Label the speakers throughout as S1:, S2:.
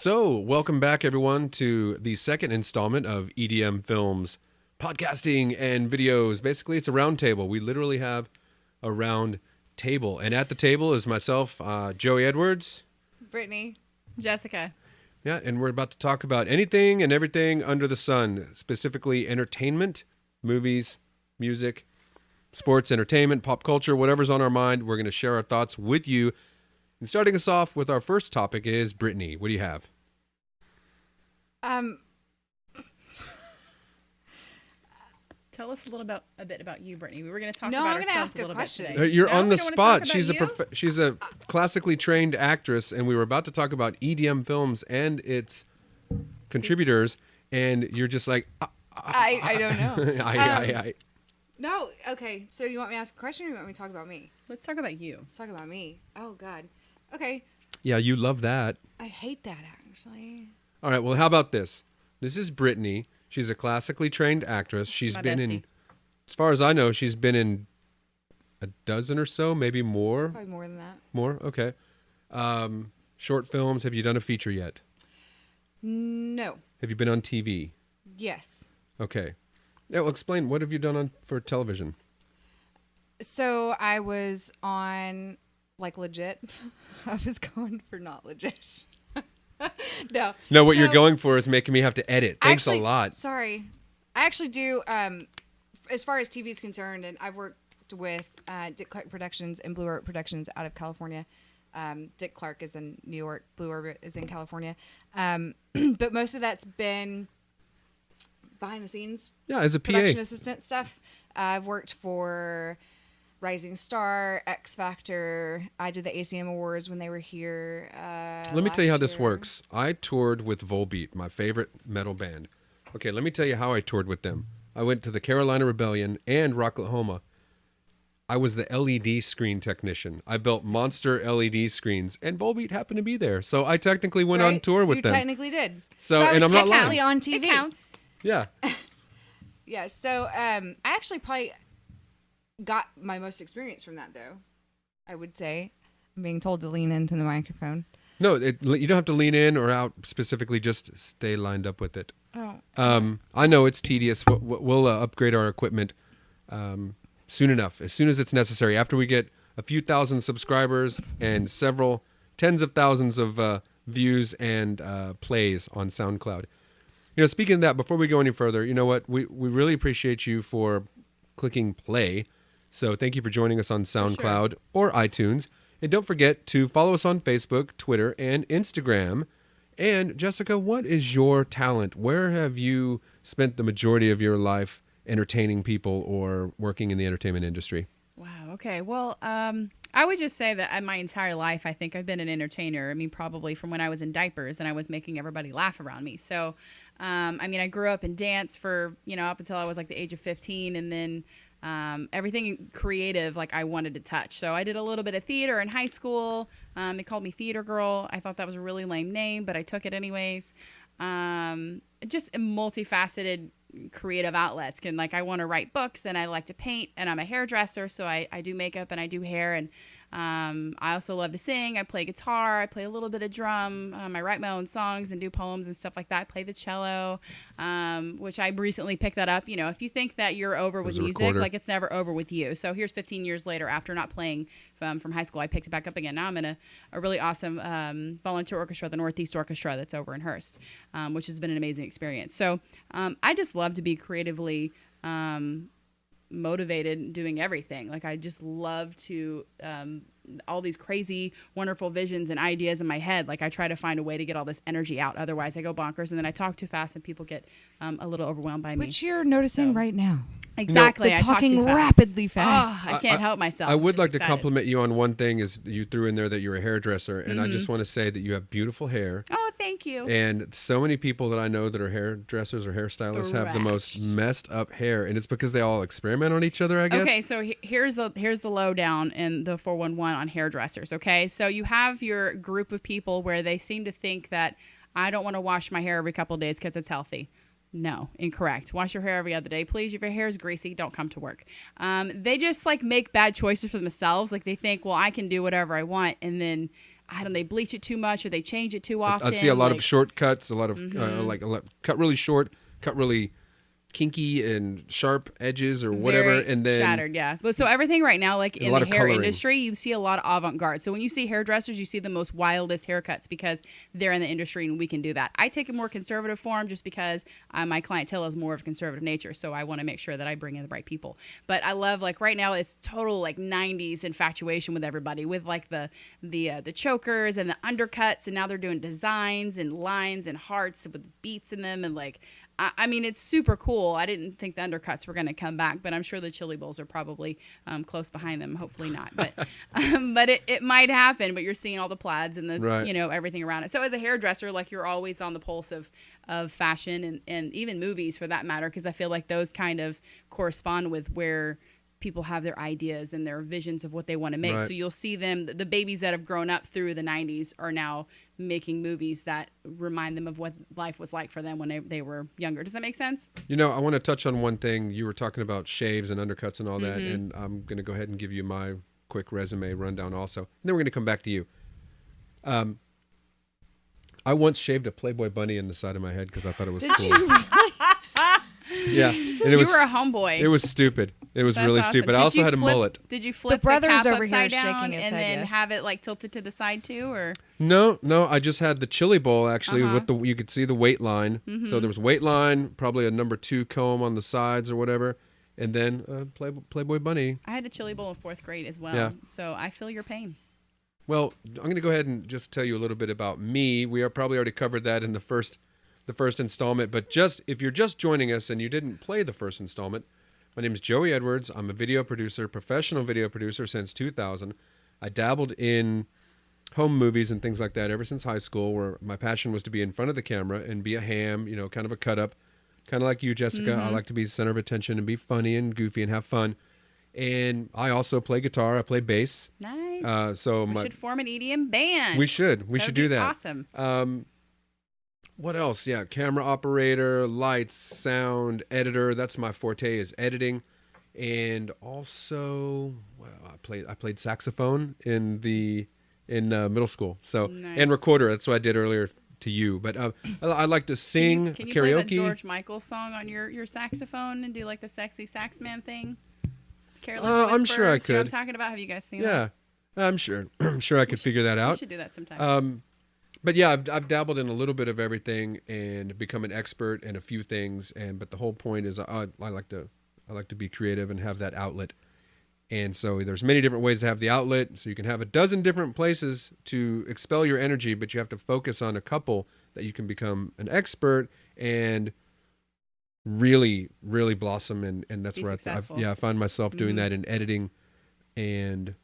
S1: So, welcome back, everyone, to the second installment of EDM Films podcasting and videos. Basically, it's a round table. We literally have a round table. And at the table is myself, Joey Edwards.
S2: Brittany.
S3: Jessica.
S1: Yeah, and we're about to talk about anything and everything under the sun, specifically entertainment, movies, music, sports, entertainment, pop culture, whatever's on our mind. We're going to share our thoughts with you. And starting us off with our first topic is Brittany. What do you have?
S3: Tell us a bit about you, Brittany. We were going to talk
S2: No,
S3: about
S2: I'm gonna
S3: ourselves
S2: ask a
S3: little
S2: question.
S3: bit today.
S1: You're
S3: No,
S1: on
S3: we
S1: the
S3: don't wanna talk
S1: spot.
S3: about
S1: She's a classically trained actress, and we were about to talk about EDM Films and its contributors, and you're just like,
S2: I don't know.
S1: I.
S2: No, okay. So you want me to ask a question or you want me to talk about me?
S3: Let's talk about you.
S2: Let's talk about me. Oh, God. Okay.
S1: Yeah, you love that.
S2: I hate that, actually.
S1: All right, well, how about this? This is Brittany. She's a classically trained actress. She's
S3: My
S1: been
S3: bestie.
S1: in, as far as I know, she's been in a dozen or so, maybe more.
S2: Probably more than that.
S1: More? Okay. Short films. Have you done a feature yet?
S2: No.
S1: Have you been on TV?
S2: Yes.
S1: Okay. Yeah, well, explain. What have you done for television?
S2: So I was on, legit. I was going for not legit. No.
S1: No, what
S2: So-
S1: you're going for is making me have to edit. Thanks
S2: Actually,
S1: a lot.
S2: Sorry. I actually do, as far as TV is concerned, and I've worked with Dick Clark Productions and Blue Orbit Productions out of California. Dick Clark is in New York. Blue Orbit is in California. But most of that's been behind the scenes.
S1: Yeah, as a PA.
S2: Production assistant stuff. I've worked for Rising Star, X Factor. I did the ACM Awards when they were here.
S1: Let me tell you how this
S2: year.
S1: works. I toured with Volbeat, my favorite metal band. Okay, let me tell you how I toured with them. I went to the Carolina Rebellion and Rocklahoma. I was the LED screen technician. I built monster LED screens, and Volbeat happened to be there. So I technically went on
S2: Right?
S1: tour with
S2: you
S1: them.
S2: technically did.
S1: So-
S2: I
S1: and
S2: was
S1: I'm not lying.
S2: technically on TV.
S3: It counts.
S1: Yeah.
S2: Yeah, so I actually probably got my most experience from that, though. I would say. I'm being told to lean into the microphone.
S1: No, you don't have to lean in or out specifically. Just stay lined up with it.
S2: Oh.
S1: I know it's tedious. We'll upgrade our equipment soon enough, as soon as it's necessary. After we get a few thousand subscribers and several tens of thousands of views and plays on SoundCloud. You know, speaking of that, before we go any further, you know what? We really appreciate you for clicking play. So thank you for joining us on SoundCloud or iTunes. And don't forget to follow us on Facebook, Twitter, and Instagram. And Jessica, what is your talent? Where have you spent the majority of your life entertaining people or working in the entertainment industry?
S3: Wow. Okay. Well, I would just say that my entire life, I think I've been an entertainer. I mean, probably from when I was in diapers and I was making everybody laugh around me. So, I grew up in dance for, up until I was like the age of 15, and then everything creative, I wanted to touch. So I did a little bit of theater in high school. They called me Theater Girl. I thought that was a really lame name, but I took it anyways. Just multifaceted creative outlets. I want to write books, and I like to paint, and I'm a hairdresser, so I do makeup and I do hair, and I also love to sing. I play guitar. I play a little bit of drum. I write my own songs and do poems and stuff like that. I play the cello, which I recently picked that up. If you think that you're over with music,
S1: recorder.
S3: it's never over with you. So here's 15 years later, after not playing from high school, I picked it back up again. Now I'm in a really awesome volunteer orchestra, the Northeast Orchestra, that's over in Hearst, which has been an amazing experience. So I just love to be creatively motivated doing everything. I just love to all these crazy wonderful visions and ideas in my head. I try to find a way to get all this energy out, otherwise I go bonkers, and then I talk too fast and people get a little overwhelmed by me.
S2: Which you're noticing right now.
S3: Exactly.
S2: The
S3: I talk
S2: talking
S3: too fast.
S2: rapidly fast.
S3: I can't help myself.
S1: I would
S3: I'm
S1: like
S3: just
S1: to
S3: excited.
S1: compliment you on one thing is you threw in there that you're a hairdresser, and I just want to say that you have beautiful hair.
S3: Oh, thank you.
S1: And so many people that I know that are hairdressers or hairstylists have the most
S3: Thrashed.
S1: messed up hair, and it's because they all experiment on each other, I guess.
S3: Okay, so here's the lowdown in the 411 on hairdressers, okay? So you have your group of people where they seem to think that I don't want to wash my hair every couple of days because it's healthy. No, incorrect. Wash your hair every other day, please. If your hair is greasy, don't come to work. They just make bad choices for themselves. They think, well, I can do whatever I want, and then I don't know, they bleach it too much or they change it too often.
S1: I see a lot
S3: like,
S1: of shortcuts, a lot of cut really short, cut really kinky and sharp edges or whatever,
S3: very
S1: and then
S3: shattered, yeah. But so everything right now, like in
S1: lot
S3: the
S1: of
S3: hair
S1: coloring.
S3: industry, you see a lot of avant-garde. So when you see hairdressers, you see the most wildest haircuts because they're in the industry and we can do that. I take a more conservative form just because my clientele is more of a conservative nature, so I want to make sure that I bring in the right people. But I love, like right now, it's total like 90s infatuation with everybody, with like the chokers and the undercuts, and now they're doing designs and lines and hearts with beats in them, and like. I mean, it's super cool. I didn't think the undercuts were going to come back, but I'm sure the chili bowls are probably close behind them. Hopefully not, but but it might happen. But you're seeing all the plaids and the
S1: Right.
S3: everything around it. So as a hairdresser, like you're always on the pulse of fashion and even movies for that matter, because I feel like those kind of correspond with where people have their ideas and their visions of what they want to make.
S1: Right.
S3: So you'll see them, the babies that have grown up through the 90s are now making movies that remind them of what life was like for them when they were younger. Does that make sense?
S1: I want to touch on one thing. You were talking about shaves and undercuts and all that,
S3: Mm-hmm.
S1: and I'm going to go ahead and give you my quick resume rundown also. And then we're going to come back to you. I once shaved a Playboy bunny in the side of my head because I thought it was
S2: Did
S1: cool.
S2: you?
S1: Yeah, and
S3: You were a homeboy.
S1: it was stupid. It was
S3: That's
S1: really
S3: awesome.
S1: stupid. I
S3: Did
S1: also
S3: you
S1: had a
S3: flip-
S1: mullet.
S3: Did you flip
S2: brother's
S3: cap
S2: over here
S3: upside
S2: shaking
S3: down
S2: his
S3: and
S2: head,
S3: then
S2: yes.
S3: have it like tilted to the side too, or?
S1: No, I just had the chili bowl actually
S3: Uh-huh.
S1: with you could see the weight line. So there was weight line, probably a number 2 comb on the sides or whatever, and then Playboy bunny.
S3: I had a chili bowl in 4th grade as well,
S1: Yeah.
S3: so I feel your pain.
S1: Well, I'm going to go ahead and just tell you a little bit about me. We are probably already covered that in the first installment, but just if you're just joining us and you didn't play the first installment, my name is Joey Edwards. I'm a video producer, professional video producer since 2000. I dabbled in home movies and things like that ever since high school, where my passion was to be in front of the camera and be a ham, kind of a cut up, kind of like you, Jessica. I like to be the center of attention and be funny and goofy and have fun. And I also play guitar. I play bass.
S3: Nice.
S1: So
S3: we should form an EDM band.
S1: we should
S3: That'd
S1: do
S3: be
S1: that.
S3: Awesome.
S1: What else? Yeah, camera operator, lights, sound, editor. That's my forte, is editing. And also, I played saxophone in middle school. So
S3: Nice.
S1: and recorder. That's what I did earlier to you. But I like to sing
S3: Can you
S1: karaoke.
S3: play that George Michael song on your saxophone and do like the sexy sax man thing? Careless Whisper.
S1: I'm sure I
S3: You know what
S1: could.
S3: I'm talking about? Have you guys seen that?
S1: Yeah, I'm sure. I'm sure I could figure that
S3: We
S1: out.
S3: should do that sometime.
S1: But yeah, I've dabbled in a little bit of everything and become an expert in a few things. But the whole point is I like to be creative and have that outlet. And so there's many different ways to have the outlet. So you can have a dozen different places to expel your energy, but you have to focus on a couple that you can become an expert and really, really blossom. And that's
S3: Be
S1: where
S3: successful.
S1: I find myself doing that in editing and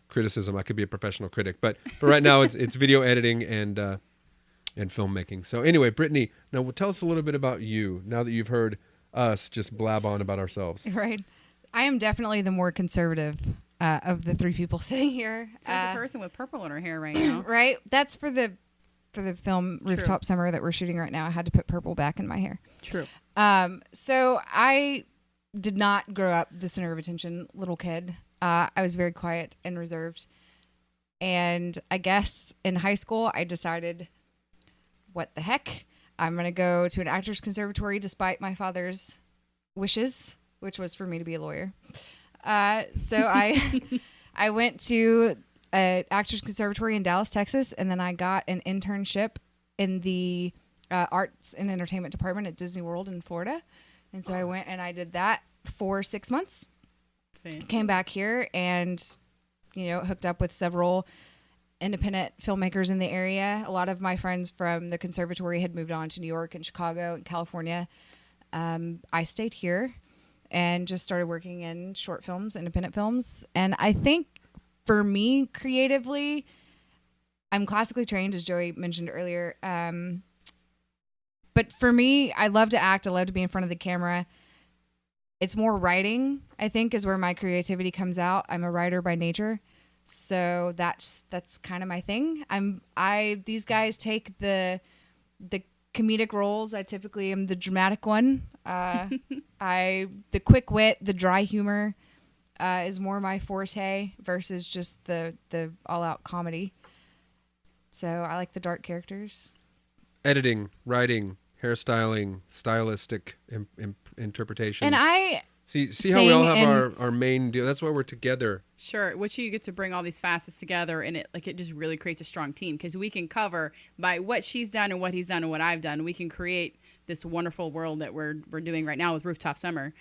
S1: criticism. I could be a professional critic, but right now it's video editing and filmmaking. So anyway, Brittany, now tell us a little bit about you now that you've heard us just blab on about ourselves.
S2: Right. I am definitely the more conservative of the three people sitting here.
S3: There's a person with purple in her hair right now.
S2: Right. That's for the film Rooftop Summer that we're shooting right now. I had to put purple back in my hair.
S3: True.
S2: So I did not grow up the center of attention little kid. I was very quiet and reserved. And I guess in high school, I decided, what the heck? I'm going to go to an actor's conservatory despite my father's wishes, which was for me to be a lawyer. So I went to an actor's conservatory in Dallas, Texas, and then I got an internship in the arts and entertainment department at Disney World in Florida. And so I went and I did that for 6 months. Came back here and, hooked up with several independent filmmakers in the area. A lot of my friends from the conservatory had moved on to New York and Chicago and California. I stayed here and just started working in short films, independent films. And I think for me, creatively, I'm classically trained, as Joey mentioned earlier. But for me, I love to act. I love to be in front of the camera. It's more writing, I think, is where my creativity comes out. I'm a writer by nature. So that's kind of my thing. These guys take the comedic roles. I typically am the dramatic one. The quick wit, the dry humor is more my forte versus just the all out comedy. So I like the dark characters.
S1: Editing, writing, hairstyling, stylistic interpretation.
S2: And I
S1: see how we all
S2: sing
S1: have our main deal. That's why we're together.
S3: Sure, which you get to bring all these facets together, and it just really creates a strong team because we can cover by what she's done and what he's done and what I've done. We can create this wonderful world that we're doing right now with Rooftop Summer.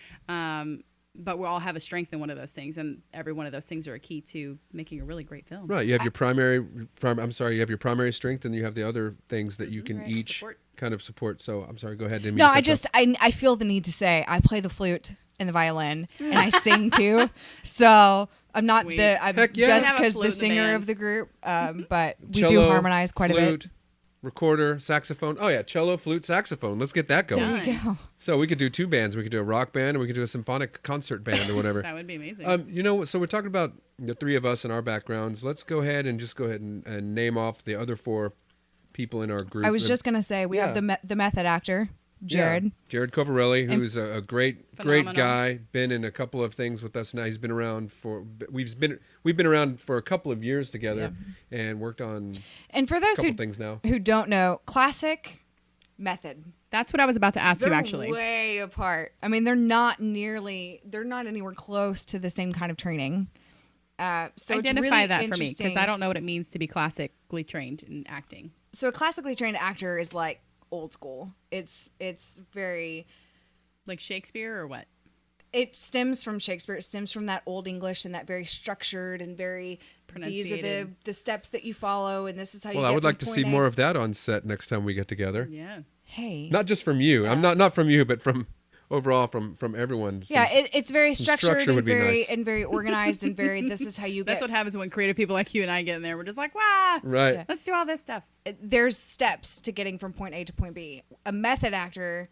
S3: But we all have a strength in one of those things, and every one of those things are a key to making a really great film.
S1: Right. You have your primary strength, and you have the other things that you can
S3: Right.
S1: each
S3: Support.
S1: kind of support. So I'm sorry. Go ahead. Didn't mean
S2: No,
S1: to
S2: I
S1: cut you
S2: just I feel the need to say I play the flute and the violin and I sing too. So I'm not
S3: Sweet.
S2: I'm
S1: Heck yeah.
S2: just
S3: Have a
S2: because
S3: flute
S2: the
S3: in the
S2: singer
S3: band.
S2: of the group, but we
S1: off.
S2: do
S1: Cello,
S2: harmonize quite a
S1: flute,
S2: bit.
S1: recorder, saxophone. Oh yeah, cello, flute, saxophone. Let's get that going.
S2: There you go.
S1: So we could do two bands. We could do a rock band, and we could do a symphonic concert band or whatever.
S3: That would be amazing.
S1: So we're talking about the three of us and our backgrounds. Let's go ahead and name off the other four people in our group.
S2: I was just gonna say we have the method actor, Jared.
S1: Yeah, Jared Covarelli, who's a great
S3: Phenomenal.
S1: guy. Been in a couple of things with us now. He's been around we've been around for a couple of years together and worked on
S2: And for
S1: a
S2: those
S1: couple things now.
S2: who don't know, classic, method.
S3: That's what I was about to ask
S2: They're
S3: you, actually.
S2: way apart. I mean, they're not anywhere close to the same kind of training. So it's
S3: Identify
S2: really
S3: that for me,
S2: interesting.
S3: because I don't know what it means to be classically trained in acting.
S2: So a classically trained actor is like old school. It's very.
S3: Like Shakespeare or what?
S2: It stems from Shakespeare. It stems from that old English and that very structured and very. These are
S3: Pronunciated.
S2: the steps that you follow, and this is how you.
S1: Well,
S2: get
S1: I would
S2: from
S1: like to see
S2: point A.
S1: more of that on set next time we get together.
S3: Yeah.
S2: Hey.
S1: Not just from you. I'm not from you, but from overall from everyone.
S2: Yeah, it's very structured
S1: structure would
S2: and
S1: be
S2: very
S1: nice.
S2: and very organized and very. This is how you
S3: That's
S2: get.
S3: what happens when creative people like you and I get in there. We're just like, wow,
S1: Right.
S2: Yeah.
S3: let's do all this stuff.
S2: There's steps to getting from point A to point B. A method actor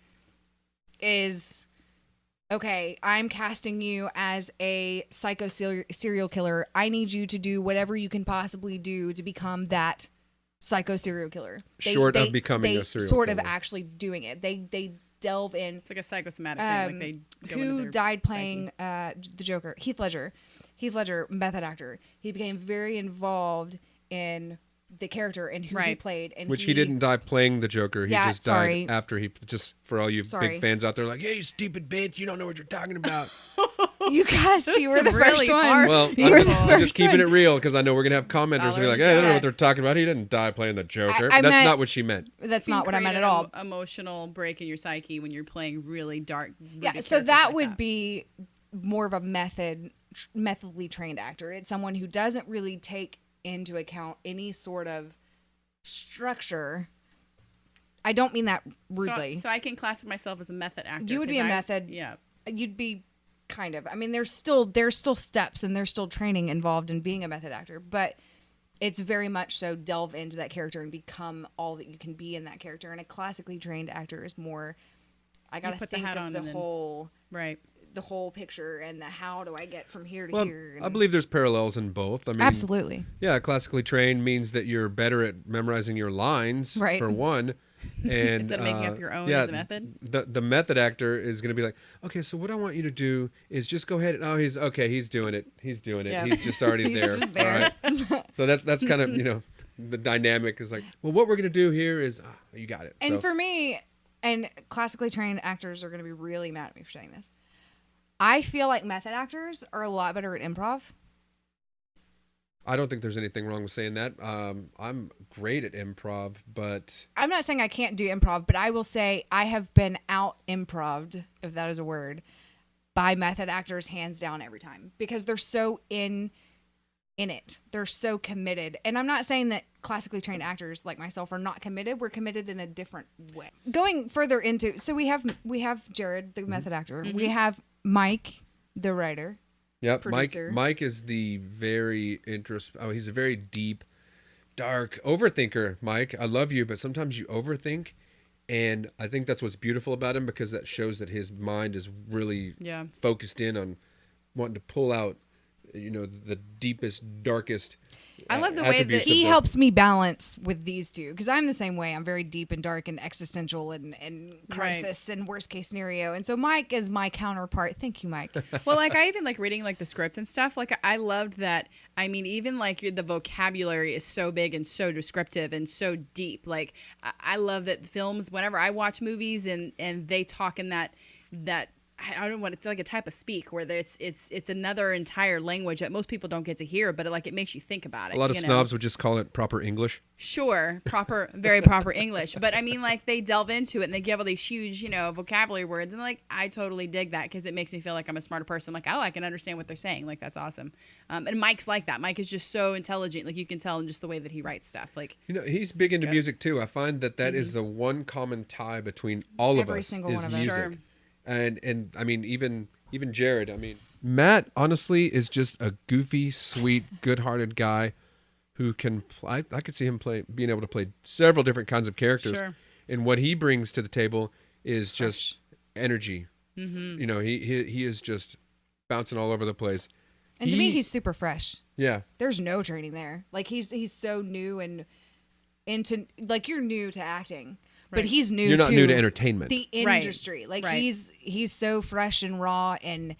S2: is okay. I'm casting you as a psycho serial killer. I need you to do whatever you can possibly do to become that psycho serial killer.
S1: Short of becoming a serial
S2: sort
S1: killer.
S2: of actually doing it. They delve in.
S3: It's like a psychosomatic thing. Like they go into
S2: Who
S3: their
S2: died
S3: psyche.
S2: playing the Joker? Heath Ledger. Heath Ledger, method actor. He became very involved in the character and who he
S3: Right.
S2: played. And
S1: Which he didn't die playing the Joker. He
S2: Yeah,
S1: just
S2: sorry.
S1: died after he. Just for all you
S2: Sorry.
S1: big fans out there, like, hey, you stupid bitch, you don't know what you're talking about.
S2: You guys, you were the
S3: really
S2: first one.
S3: hard.
S1: Well,
S2: You were
S1: I'm
S2: the
S1: just
S2: first
S1: keeping
S2: one.
S1: it real because I know we're gonna have commenters who be like, hey, I don't know what they're talking about. He didn't die playing the Joker.
S2: I
S1: That's
S2: meant-
S1: not what she meant.
S2: That's
S3: You can
S2: not what I meant
S3: create
S2: at all.
S3: an emotional break in your psyche when you're playing really dark.
S2: Yeah,
S3: vivid
S2: so
S3: characters
S2: that
S3: like
S2: would be more of a methodly trained actor. It's someone who doesn't really take into account any sort of structure. I don't mean that rudely.
S3: So I can classify myself as a method actor.
S2: You would be
S3: 'cause
S2: a
S3: I-
S2: method.
S3: Yeah.
S2: You'd be kind of. I mean, there's still steps and there's still training involved in being a method actor, but it's very much so delve into that character and become all that you can be in that character. And a classically trained actor is more. I gotta
S3: put the
S2: think
S3: hat
S2: of
S3: on
S2: the
S3: and then-
S2: whole.
S3: Right.
S2: The whole picture and the how do I get from here to
S1: Well,
S2: here.
S1: I believe there's parallels in both. I mean,
S2: Absolutely.
S1: Yeah, classically trained means that you're better at memorizing your lines,
S2: Right.
S1: for one. And
S3: Instead of making up your own
S1: yeah,
S3: as a method?
S1: The method actor is going to be like, okay, so what I want you to do is just go ahead. Oh, he's doing it. He's doing it.
S2: Yeah.
S1: He's just already
S2: He's
S1: there.
S2: just there.
S1: All right. So that's kind of the dynamic is like, well, what we're going to do here is you got it.
S2: And
S1: So-
S2: for me, and classically trained actors are going to be really mad at me for saying this. I feel like method actors are a lot better at improv.
S1: I don't think there's anything wrong with saying that. I'm great at improv, but
S2: I'm not saying I can't do improv, but I will say I have been out improv'd, if that is a word, by method actors hands down every time because they're so in it. They're so committed. And I'm not saying that classically trained actors like myself are not committed. We're committed in a different way. Going further into, so we have Jared, the method actor. We have Mike, the writer.
S1: yep,
S2: Producer.
S1: Mike is the very he's a very deep, dark overthinker. Mike, I love you, but sometimes you overthink, and I think that's what's beautiful about him because that shows that his mind is really
S3: Yeah.
S1: focused in on wanting to pull out the deepest, darkest.
S3: I love the way that
S1: attributes
S2: He
S1: of the-
S2: helps me balance with these two because I'm the same way. I'm very deep and dark and existential and crisis and worst case scenario. And so Mike is my counterpart. Thank you, Mike.
S3: Well, like I even like reading like the scripts and stuff. Like I loved that. I mean, even like the vocabulary is so big and so descriptive and so deep. Like I love that films. Whenever I watch movies and they talk in that I don't know what it's like a type of speak where it's another entire language that most people don't get to hear, but it makes you think about it.
S1: A lot of
S3: you know?
S1: snobs would just call it proper English.
S3: Sure, very proper English. But I mean, like they delve into it and they give all these huge, vocabulary words, and like I totally dig that because it makes me feel like I'm a smarter person. Like, oh, I can understand what they're saying. Like that's awesome. And Mike's like that. Mike is just so intelligent. Like you can tell in just the way that he writes stuff. Like
S1: He's big into
S3: good.
S1: music too. I find that is the one common tie between all of
S2: Every
S1: us
S2: single
S1: is
S2: one of us.
S1: music.
S3: Sure.
S1: And I mean even Jared. I mean Matt honestly is just a goofy, sweet, good-hearted guy who can. I could see him being able to play several different kinds of characters.
S3: Sure.
S1: And what he brings to the table is just
S2: Fresh.
S1: energy.
S3: Mm-hmm.
S1: He is just bouncing all over the place.
S2: And to me, he's super fresh.
S1: Yeah.
S2: There's no training there. Like he's so new and into like you're new to acting, but
S3: Right.
S2: he's new.
S1: You're not
S2: to
S1: new to entertainment.
S2: the
S3: Right.
S2: industry. Like
S3: Right.
S2: he's so fresh and raw and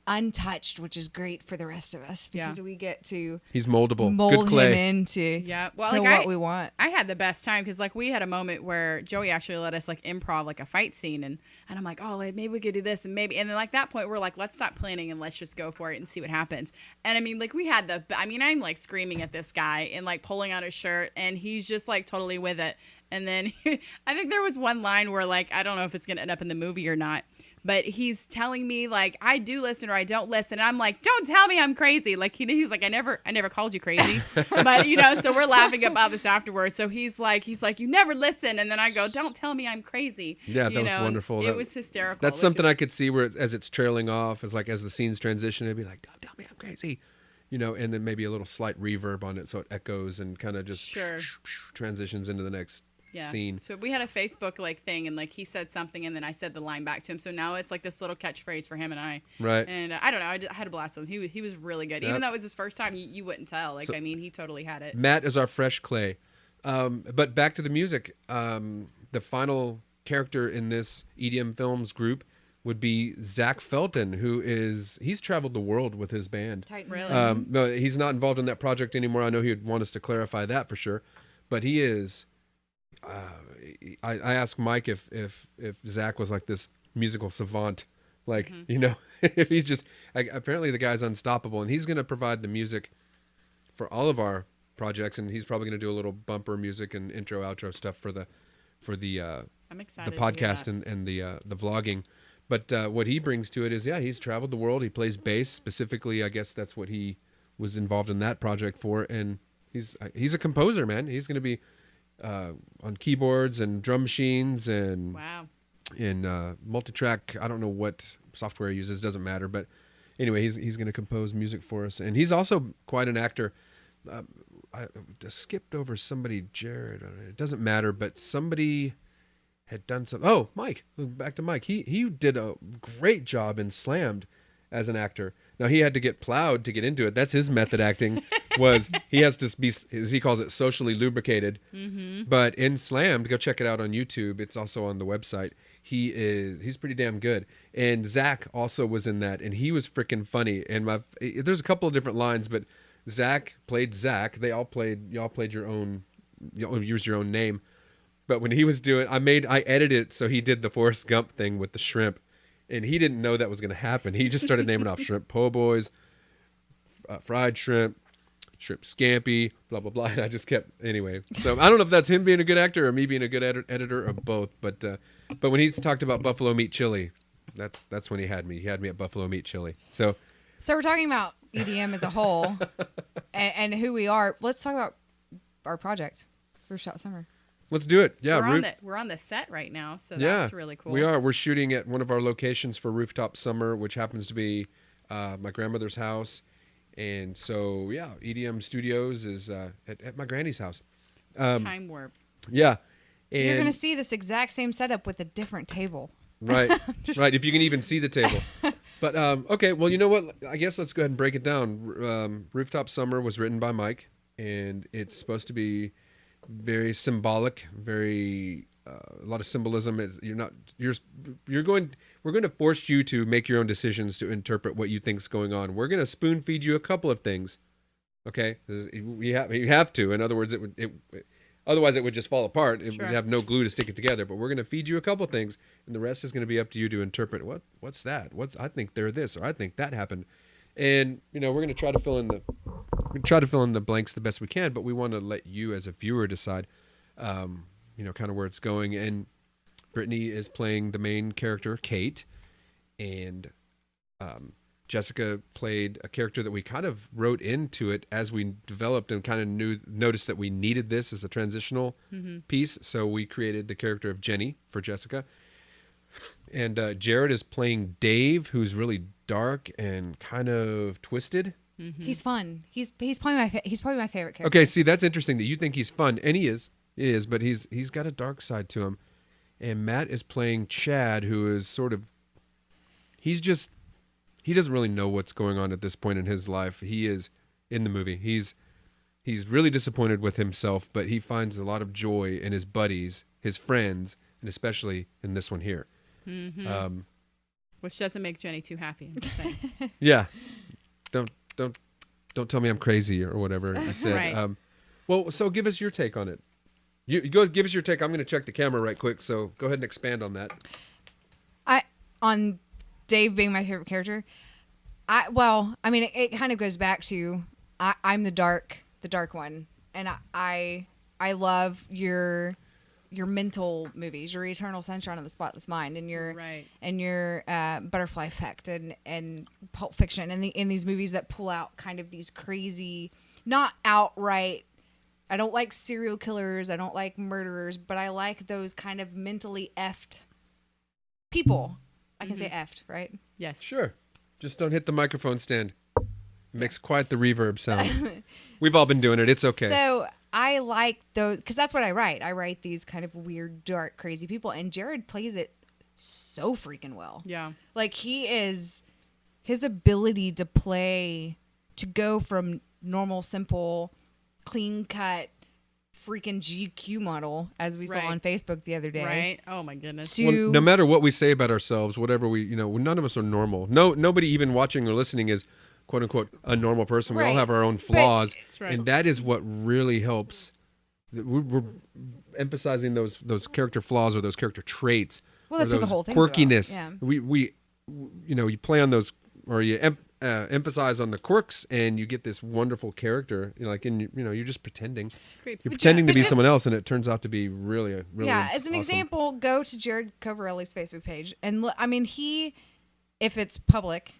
S2: untouched, which is great for the rest of us because
S3: Yeah.
S2: we get to
S1: He's moldable. Good
S2: mold him
S1: clay.
S2: into
S3: Yeah. Well,
S2: to
S3: like
S2: what we want.
S3: I had the best time because like we had a moment where Joey actually let us like improv like a fight scene and I'm like, oh, like, maybe we could do this and then like that point we're like, let's stop planning and let's just go for it and see what happens. And I mean, like we had I'm like screaming at this guy and like pulling on his shirt and he's just like totally with it. And then I think there was one line where like I don't know if it's gonna end up in the movie or not. But he's telling me like I do listen or I don't listen. And I'm like, don't tell me I'm crazy. Like he's like, I never called you crazy. But so we're laughing about this afterwards. So he's like, you never listen. And then I go, don't tell me I'm crazy.
S1: Yeah, that was wonderful.
S3: It was hysterical.
S1: That's something I could see where as it's trailing off, as the scenes transition, it'd be like, don't tell me I'm crazy. And then maybe a little slight reverb on it so it echoes and kind of just
S3: Sure.
S1: transitions into the next scene.
S3: So we had a Facebook like thing and like he said something and then I said the line back to him. So now it's like this little catchphrase for him and I.
S1: Right.
S3: And I don't know. I had a blast with him. He was really good.
S1: Yep.
S3: Even though it was his first time, you wouldn't tell. Like,
S1: So-
S3: I mean, he totally had it.
S1: Matt is our fresh clay. But back to the music. The final character in this EDM Films group would be Zach Felton, he's traveled the world with his band.
S2: Titan.
S3: Really?
S1: No, he's not involved in that project anymore. I know he would want us to clarify that for sure, but he is. I asked Mike if Zach was like this musical savant, like if he's just apparently the guy's unstoppable, and he's going to provide the music for all of our projects, and he's probably going to do a little bumper music and intro outro stuff for the
S3: I'm excited.
S1: the
S3: to hear
S1: podcast
S3: that.
S1: and the vlogging. But what he brings to it is, he's traveled the world. He plays bass specifically. I guess that's what he was involved in that project for. And he's a composer, man. He's going to be on keyboards and drum machines and
S3: Wow.
S1: in multi-track. I don't know what software he uses. Doesn't matter. But anyway, he's going to compose music for us. And he's also quite an actor. I skipped over somebody, Jared. It doesn't matter, but somebody had done some. Oh, Mike. Back to Mike. He did a great job in Slammed as an actor. Now he had to get plowed to get into it. That's his method acting. Was he has to be, as he calls it, socially lubricated. Mm-hmm. But in Slammed, go check it out on YouTube. It's also on the website. He's pretty damn good. And Zach also was in that, and he was freaking funny. And there's a couple of different lines, but Zach played Zach. Y'all played your own. Y'all used your own name. But when he was doing, I edited it so he did the Forrest Gump thing with the shrimp, and he didn't know that was going to happen. He just started naming off shrimp po' boys, fried shrimp scampi, blah blah blah. And I just kept anyway. So I don't know if that's him being a good actor or me being a good editor or both. But when he's talked about buffalo meat chili, that's when he had me. He had me at buffalo meat chili. So
S2: we're talking about EDM as a whole and who we are. Let's talk about our project, Rooftop Summer.
S1: let's do it. Yeah,
S3: we're on the set right now, so
S1: yeah,
S3: that's really cool.
S1: We are. We're shooting at one of our locations for Rooftop Summer, which happens to be my grandmother's house. And so, yeah, EDM Studios is at my granny's house.
S3: Time warp.
S1: Yeah. And
S2: You're going to see this exact same setup with a different table.
S1: right, right. If you can even see the table. But okay, well, you know what? I guess let's go ahead and break it down. Rooftop Summer was written by Mike, and it's supposed to be very symbolic, very a lot of symbolism. We're going to force you to make your own decisions to interpret what you think's going on. We're going to spoon feed you a couple of things. Okay, you have to. In other words, otherwise it would just fall apart. It
S3: Sure.
S1: would have no glue to stick it together. But we're going to feed you a couple of things, and the rest is going to be up to you to interpret. What's that? I think they're this, or I think that happened. And we're going to try to fill in the blanks the best we can. But we want to let you, as a viewer, decide, kind of where it's going. And Brittany is playing the main character, Kate, and Jessica played a character that we kind of wrote into it as we developed and kind of noticed that we needed this as a transitional piece. So we created the character of Jenny for Jessica. And Jared is playing Dave, who's really dark and kind of twisted.
S2: Mm-hmm. He's fun. He's probably my favorite character.
S1: Okay, see, that's interesting that you think he's fun, and he is, but he's got a dark side to him. And Matt is playing Chad, who is sort of, he doesn't really know what's going on at this point in his life. He is in the movie. He's really disappointed with himself, but he finds a lot of joy in his buddies, his friends, and especially in this one here.
S3: Mm-hmm. Which doesn't make Jenny too happy. I'm just saying.
S1: Yeah, don't tell me I'm crazy or whatever you said.
S3: Right.
S1: Well, so give us your take on it. You go give us your take. I'm going to check the camera right quick, so go ahead and expand on that.
S2: On Dave being my favorite character, it kind of goes back to I'm the dark one, and I love your mental movies, your Eternal Sunshine of the Spotless Mind, and your
S3: Right.
S2: and your Butterfly Effect and Pulp Fiction, and in these movies that pull out kind of these crazy, not outright. I don't like serial killers. I don't like murderers, but I like those kind of mentally effed people. I can say effed, right?
S3: Yes.
S1: Sure. Just don't hit the microphone stand. It makes quite the reverb sound. We've all been doing it. It's okay.
S2: So I like those because that's what I write. I write these kind of weird, dark, crazy people, and Jared plays it so freaking well.
S3: Yeah.
S2: Like his ability to go from normal, simple, clean cut, freaking GQ model, as we saw
S3: Right.
S2: on Facebook the other day.
S3: Right. Oh my goodness.
S2: To
S1: Well, no matter what we say about ourselves, whatever none of us are normal. Nobody even watching or listening is quote unquote a normal person. We all
S2: Right.
S1: have our own flaws,
S3: That's right.
S1: and that is what really helps. We're emphasizing those character flaws or those character traits.
S2: Well, that's
S1: or
S2: what the
S1: those
S2: whole thing's about.
S1: quirkiness.
S2: Yeah.
S1: We you play on those, or you emphasize on the quirks, and you get this wonderful character. You're just pretending.
S3: Creeps.
S1: You're pretending to
S2: but
S1: be
S2: just-
S1: someone else, and it turns out to be really
S2: As an
S1: awesome.
S2: example, go to Jared Coverelli's Facebook page and look. I mean, if it's public,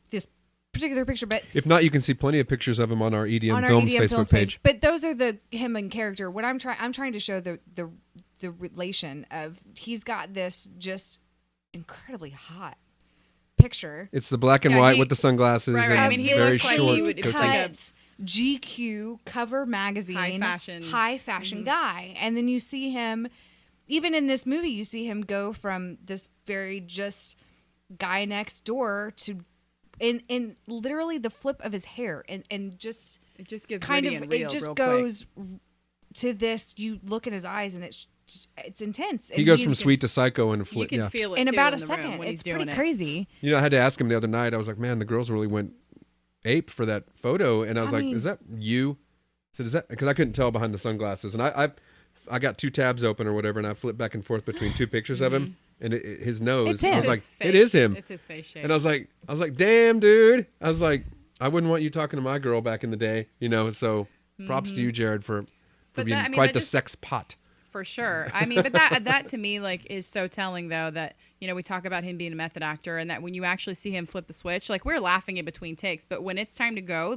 S2: this particular picture, but
S1: If not, you can see plenty of pictures of him on our EDM
S2: on our
S1: Films
S2: EDM
S1: Facebook
S2: Films
S1: page.
S2: But those are him in character. What I'm trying to show the relation of he's got this just incredibly hot picture.
S1: It's the black and
S3: Yeah,
S1: white with the sunglasses
S3: Right,
S1: and
S3: I mean, he
S1: very
S3: looks like
S1: short.
S3: he would-
S2: cut
S3: it's like a-
S2: GQ cover magazine,
S3: High fashion.
S2: guy, and then you see him. Even in this movie, you see him go from this very just guy next door to, in literally the flip of his hair, and just
S3: It just gets
S2: kind
S3: witty
S2: of
S3: and real
S2: it just
S3: real
S2: goes to this. You look in his eyes, and it's intense.
S1: He
S2: And
S1: goes
S2: he's-
S1: from sweet to psycho in a
S3: You
S1: flip.
S3: can
S1: Yeah.
S3: feel it
S2: in
S3: too
S2: about a
S3: in the room
S2: second.
S3: when
S2: It's
S3: he's
S2: pretty
S3: doing it.
S2: crazy.
S1: I had to ask him the other night. I was like, man, the girls really went ape for that photo, and I was
S2: I
S1: like,
S2: mean-
S1: is that you? I said, is that because I couldn't tell behind the sunglasses, and I got two tabs open or whatever, and I flipped back and forth between two pictures of him, and his nose.
S2: It's
S1: I
S2: him.
S1: was like,
S3: His
S1: it
S3: face.
S1: is him.
S3: It's his face shape.
S1: And I was like, damn, dude. I was like, I wouldn't want you talking to my girl back in the day, So props to you, Jared, for
S3: But
S1: being
S3: that- I mean,
S1: quite
S3: that
S1: the
S3: just-
S1: sex pot.
S3: For sure. I mean, but that to me is so telling though that we talk about him being a method actor and that when you actually see him flip the switch, we're laughing in between takes, but when it's time to go,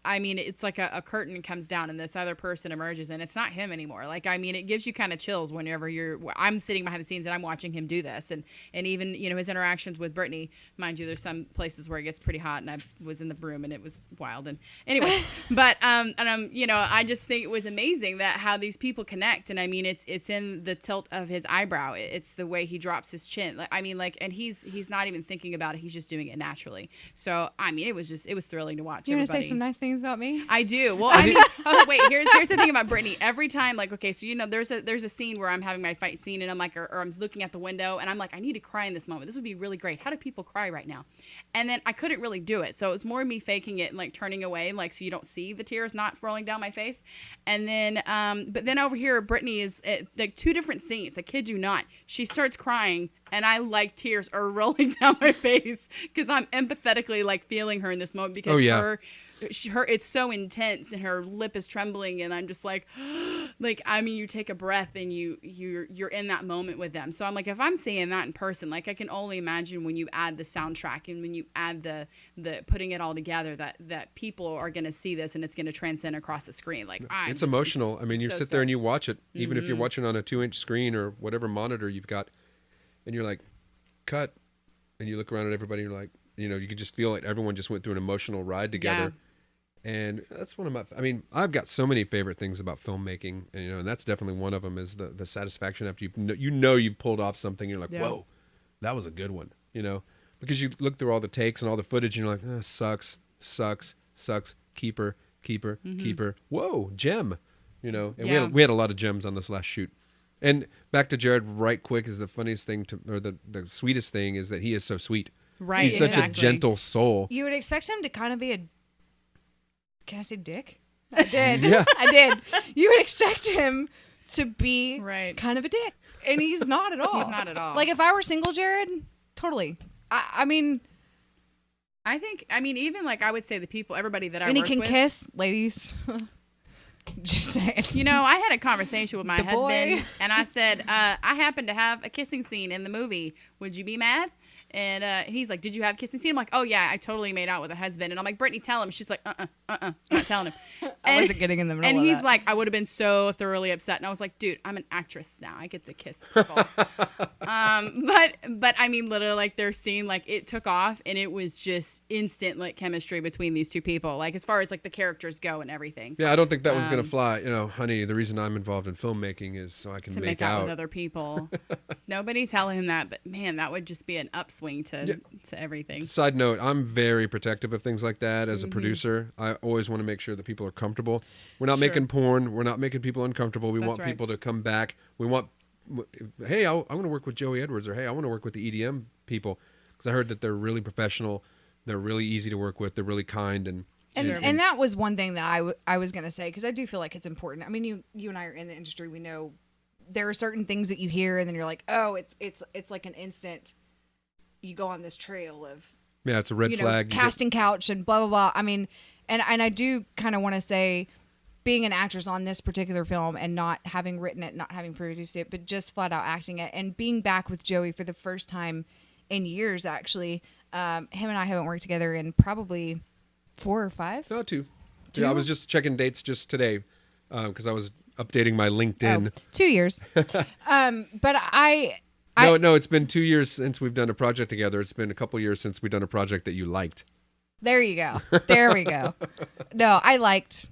S3: I mean, it's like a curtain comes down and this other person emerges and it's not him anymore. Like, I mean, it gives you kind of chills whenever I'm sitting behind the scenes and I'm watching him do this. And even, you know, his interactions with Brittany, mind you, there's some places where it gets pretty hot and I was in the room and it was wild. And anyway, but, you know, I just think it was amazing that how these people connect. And I mean, it's in the tilt of his eyebrow. It's the way he drops his chin. I mean, like, and he's not even thinking about it. He's just doing it naturally. So, I mean, it was thrilling to watch.
S2: You're going to say some nice things about me?
S3: I do. Well, I mean, wait. Here's the thing about Brittany. Every time, like, okay, so you know, there's a scene where I'm having my fight scene, and I'm like, or I'm looking at the window, and I'm like, I need to cry in this moment. This would be really great. How do people cry right now? And then I couldn't really do it, so it was more me faking it and like turning away, like so you don't see the tears not rolling down my face. And then, but then over here, Brittany is like 2 different scenes. I kid you not. She starts crying. And I like tears are rolling down my face because I'm empathetically like feeling her in this moment because her it's so intense and her lip is trembling and I'm just like, like, I mean, you take a breath and you're in that moment with them. So I'm like, if I'm seeing that in person, like I can only imagine when you add the soundtrack and when you add the putting it all together that people are going to see this and it's going to transcend across the screen. Like
S1: it's emotional. I mean, you sit there and you watch it, even if you're watching on a 2-inch screen or whatever monitor you've got. And you're like, cut. And you look around at everybody and you're like, you know, you can just feel like everyone just went through an emotional ride together. Yeah. And that's one of my, I mean, I've got so many favorite things about filmmaking. And, you know, and that's definitely one of them is the satisfaction after you've pulled off something. And you're like, whoa, that was a good one, you know, because you look through all the takes and all the footage and you're like, sucks, keeper, whoa, gem, you know, and we had a lot of gems on this last shoot. And back to Jared right quick is the funniest thing or the sweetest thing is that he is so sweet.
S3: Right.
S1: He's such a gentle soul.
S2: You would expect him to kind of be can I say dick? I did. Yeah. I did. You would expect him to be kind of a dick. And he's not at all.
S3: He's not at all.
S2: Like if I were single Jared, totally. I mean,
S3: even like I would say the people, everybody that I work with.
S2: And he can kiss, ladies. Just saying.
S3: You know, I had a conversation with my husband and I said, I happen to have a kissing scene in the movie. Would you be mad? And he's like, did you have a kissing scene? I'm like, oh yeah, I totally made out with a husband. And I'm like, Brittany, tell him. She's like, I'm not telling him.
S2: I wasn't getting in the middle
S3: of
S2: that.
S3: And he's like, I would have been so thoroughly upset. And I was like, dude, I'm an actress now. I get to kiss people. But I mean, literally, like their scene, like it took off and it was just instant like chemistry between these 2 people. Like as far as like the characters go and everything.
S1: Yeah, I don't think that one's gonna fly. You know, honey, the reason I'm involved in filmmaking is so I can
S3: make out with other people. Nobody's telling him that, but man, that would just be an upswing to everything.
S1: Side note, I'm very protective of things like that as a producer. I always want to make sure that people are comfortable. We're not making porn. We're not making people uncomfortable. We want people to come back. We want, hey, I want to work with Joey Edwards, or hey, I want to work with the EDM people because I heard that they're really professional. They're really easy to work with. They're really kind
S2: and that was one thing that I was going to say because I do feel like it's important. I mean, you and I are in the industry. We know there are certain things that you hear and then you're like, oh, it's like an instant. You go on this trail of
S1: it's a red flag.
S2: Casting couch and blah blah blah. I mean, and I do kind of want to say, being an actress on this particular film and not having written it, not having produced it, but just flat out acting it, and being back with Joey for the first time in years. Actually, him and I haven't worked together in probably 4 or 5.
S1: No, 2. Yeah, I was just checking dates just today because I was updating my LinkedIn.
S2: 2 years. But
S1: No, it's been 2 years since we've done a project together. It's been a couple years since we've done a project that you liked.
S2: There you go. There we go. No, I liked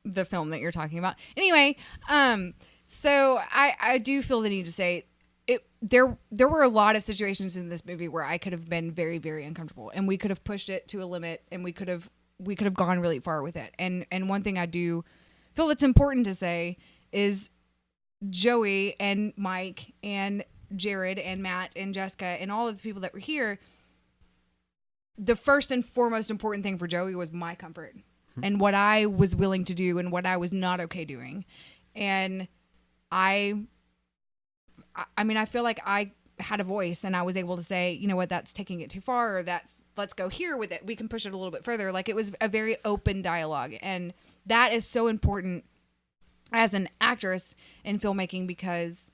S2: the film that you're talking about. Anyway, so I do feel the need to say there were a lot of situations in this movie where I could have been very, very uncomfortable, and we could have pushed it to a limit, and we could have gone really far with it. And one thing I do feel it's important to say is Joey and Mike and Jared and Matt and Jessica and all of the people that were here, the first and foremost important thing for Joey was my comfort and what I was willing to do and what I was not okay doing. And I mean, I feel like I had a voice and I was able to say, you know what, that's taking it too far, or let's go here with it. We can push it a little bit further. Like, it was a very open dialogue, and that is so important as an actress in filmmaking, because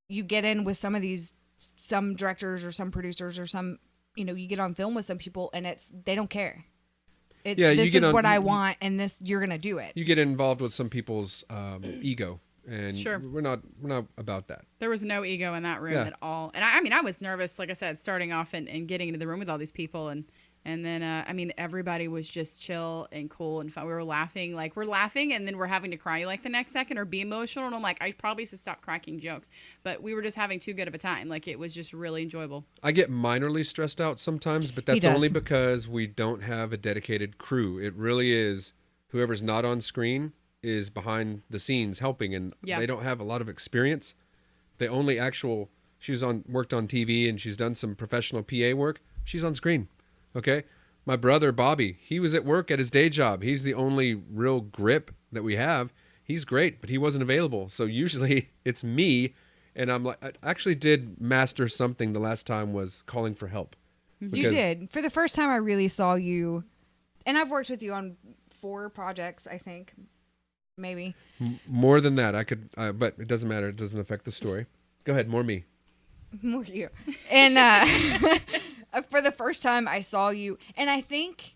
S2: you get in with some directors or some producers or some, you get on film with some people and they don't care. It's
S1: Yeah, you
S2: this
S1: get
S2: is
S1: on-
S2: what I
S1: you-
S2: want, and this you're gonna do it.
S1: You get involved with some people's ego, and
S3: Sure.
S1: we're not about that.
S3: There was no ego in that room
S1: Yeah.
S3: at all. And I mean, I was nervous, like I said, starting off and getting into the room with all these people. And then, I mean, everybody was just chill and cool and fun. We were laughing, like we're laughing and then we're having to cry like the next second or be emotional. And I'm like, I probably should stop cracking jokes, but we were just having too good of a time. Like it was just really enjoyable.
S1: I get minorly stressed out sometimes, but
S2: He
S1: that's
S2: does.
S1: only because we don't have a dedicated crew. It really is whoever's not on screen is behind the scenes helping, and
S3: Yeah.
S1: they don't have a lot of experience. The only actual worked on TV and she's done some professional PA work. She's on screen. Okay. My brother Bobby, he was at work at his day job. He's the only real grip that we have. He's great, but he wasn't available. So usually it's me, and I'm like, I actually did master something the last time was calling for help.
S2: You
S1: Because-
S2: did. For the first time, I really saw you, and I've worked with you on 4 projects, I think, maybe.
S1: More than that, I could, but it doesn't matter. It doesn't affect the story. Go ahead, more me.
S2: More you. And for the first time, I saw you, and I think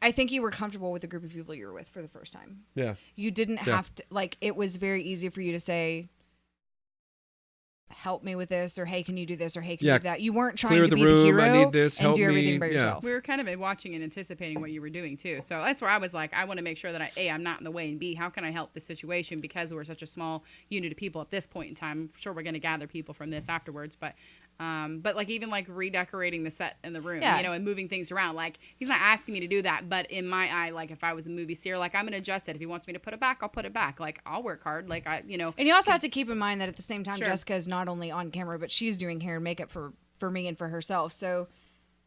S2: you were comfortable with the group of people you were with for the first time.
S1: Yeah.
S2: You didn't
S1: Yeah.
S2: have to, like, it was very easy for you to say, help me with this, or hey, can you do this, or hey, can
S1: Yeah,
S2: you do that? You weren't trying
S1: clear
S2: to
S1: the
S2: be
S1: room,
S2: the
S1: I
S2: hero
S1: need this,
S2: and
S1: help
S2: do everything
S1: me.
S2: by
S1: Yeah.
S2: yourself.
S3: We were kind of watching and anticipating what you were doing too. So that's where I was like, I want to make sure that A, I'm not in the way, and B, how can I help this situation, because we're such a small unit of people at this point in time. I'm sure we're going to gather people from this afterwards, but like even like redecorating the set in the room,
S2: Yeah.
S3: you know, and moving things around. Like he's not asking me to do that, but in my eye, like if I was a movie seer, like I'm going to adjust it. If he wants me to put it back, I'll put it back. Like I'll work hard. Like you know.
S2: And you also have to keep in mind that at the same time,
S3: Sure.
S2: Jessica is not only on camera, but she's doing hair and makeup for me and for herself. So,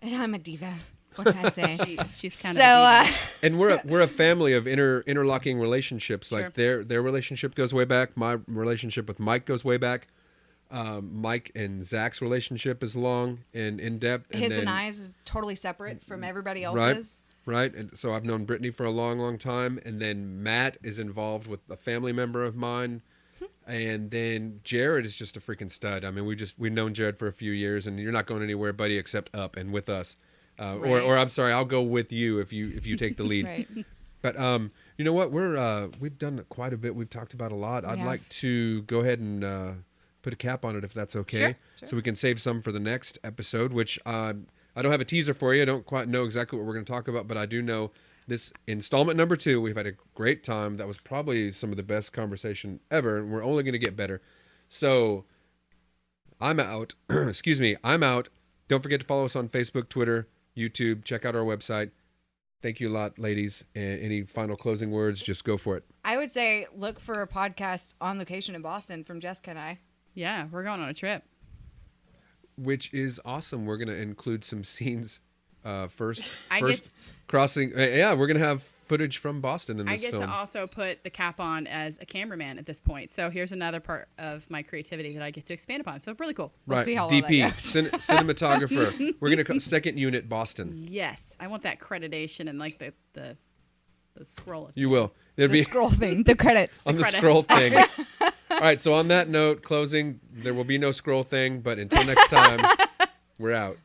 S2: and I'm a diva. What can I say?
S3: She's kind
S2: So,
S3: of.
S1: And we're a family of interlocking relationships. Like
S3: Sure.
S1: their relationship goes way back. My relationship with Mike goes way back. Mike and Zach's relationship is long and in depth.
S2: his
S1: then,
S2: and I's is totally separate from everybody
S1: Right.
S2: else's.
S1: Right. And so I've known Brittany for a long, long time. And then Matt is involved with a family member of mine. And then Jared is just a freaking stud. I mean, we've known Jared for a few years, and you're not going anywhere, buddy, except up and with us.
S2: Right.
S1: Or I'm sorry, I'll go with you if you take the lead.
S2: Right.
S1: But you know what? We've done quite a bit. We've talked about a lot.
S2: We
S1: I'd
S2: have.
S1: like to go ahead and put a cap on it if that's okay.
S2: Sure.
S1: So we can save some for the next episode, which I don't have a teaser for you. I don't quite know exactly what we're going to talk about, but I do know this installment number 2. We've had a great time. That was probably some of the best conversation ever, and we're only going to get better. So I'm out. Excuse me. I'm out. Don't forget to follow us on Facebook, Twitter, YouTube. Check out our website. Thank you a lot, ladies. And any final closing words? Just go for it.
S2: I would say look for a podcast on location in Boston from Jessica and I.
S3: Yeah, we're going on a trip.
S1: Which is awesome. We're going to include some scenes first.
S3: I
S1: First
S3: get-
S1: crossing. Yeah, we're going to have footage from Boston in
S3: I
S1: this
S3: get
S1: film.
S3: to also put the cap on as a cameraman at this point. So here's another part of my creativity that I get to expand upon. So really cool.
S2: Let's
S1: Right.
S2: see how well that
S1: DP,
S2: goes.
S1: cinematographer. We're going to second unit Boston.
S3: Yes, I want that accreditation and like the scroll.
S1: You will. There'll
S2: The
S1: be
S2: scroll thing, the credits.
S1: on the
S3: credits.
S1: scroll thing. All right. So on that note, closing. There will be no scroll thing. But until next time, we're out.